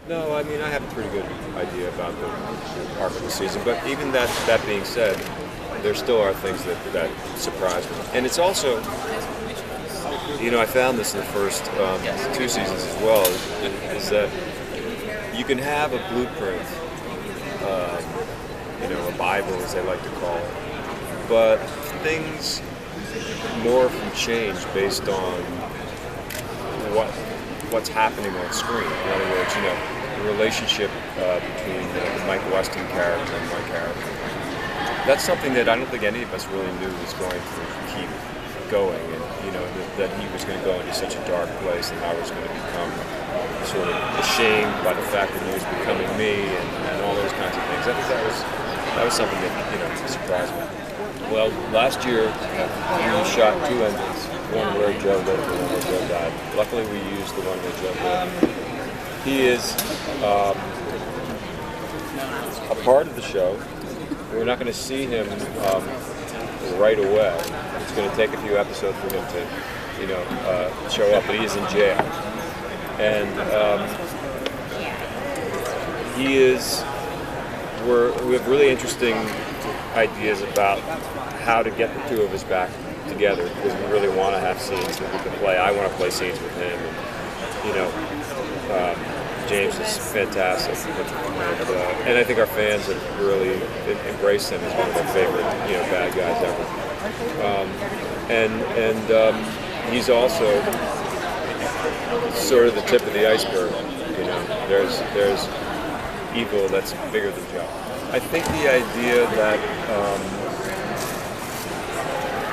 No, I mean, I have a pretty good idea about the arc of the season, but even that being said, there still are things that surprise me. And it's also, I found this in the first 2 seasons as well, is that you can have a blueprint, a Bible as they like to call it, but things morph and change based on what's happening on screen. In other words, the relationship between the Mike Weston character and my character. That's something that I don't think any of us really knew was going to keep going, and that he was going to go into such a dark place, and I was going to become sort of ashamed by the fact that he was becoming me, and all those kinds of things. I think that was something that surprised me. Well, last year we shot 2 endings, one where Joe lived and one where Joe died. Luckily, we used the one where Joe lived. He is a part of the show. We're not going to see him right away. It's going to take a few episodes for him to, show up, but he is in jail. And we have really interesting ideas about how to get the two of us back together, because we really want to have scenes that we can play. I want to play scenes with him, and James is fantastic, and I think our fans have really embraced him as one of their favorite bad guys ever. He's also sort of the tip of the iceberg. There's evil that's bigger than Joe. I think the idea that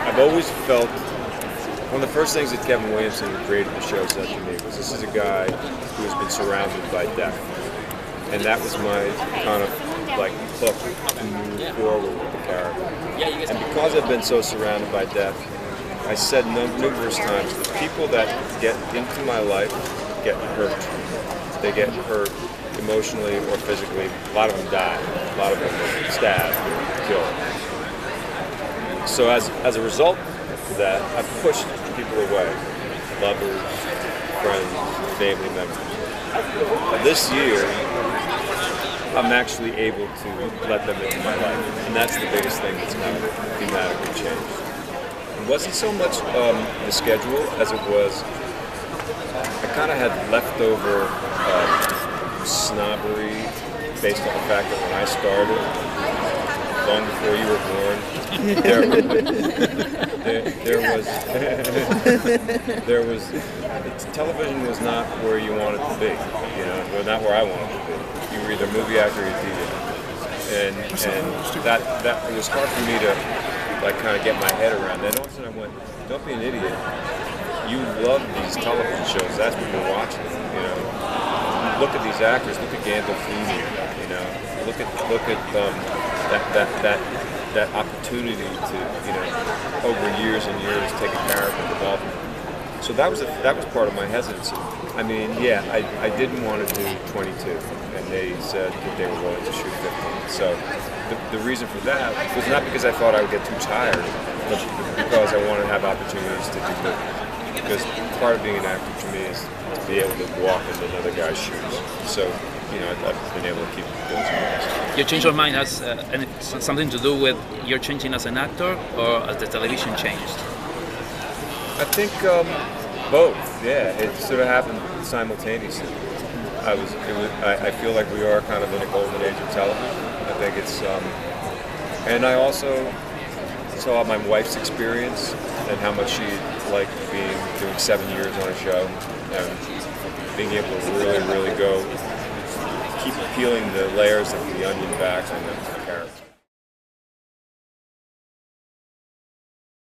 I've always felt, one of the first things that Kevin Williamson, who created the show, said to me was, this is a guy who has been surrounded by death. And that was my kind of hook to move forward with the character. And because I've been so surrounded by death, I said numerous times, the people that get into my life get hurt. They get hurt emotionally or physically. A lot of them die. A lot of them are stabbed or killed. So as a result of that, I've pushed people away. Lovers, friends, family members. This year, I'm actually able to let them into my life. And that's the biggest thing that's kind of thematically changed. It wasn't so much the schedule as it was, I kind of had leftover snobbery based on the fact that when I started, long before you were born, television was not where you wanted to be, well, not where I wanted to be. You were either a movie actor or a DJ. And that it was hard for me to kind of get my head around. Then all of a sudden I went, don't be an idiot. You love these television shows. That's what you're watching. Look at these actors. Look at Gandolfini. Look at that opportunity to over years and years take a character development. So that was part of my hesitancy. I mean, I didn't want to do 22, and they said that they were willing to shoot 15. So the reason for that was not because I thought I would get too tired, but because I wanted to have opportunities to do movies. Because part of being an actor to me is to be able to walk into another guy's shoes. So, I've been able to keep doing some movies. Your change of mind has something to do with your changing as an actor, or as the television changed? I think both. Yeah, it sort of happened simultaneously. I feel like we are kind of in a golden age of television. I think it's, and I also saw my wife's experience and how much she liked doing 7 years on a show and being able to really, really keep peeling the layers of the onion back on the character.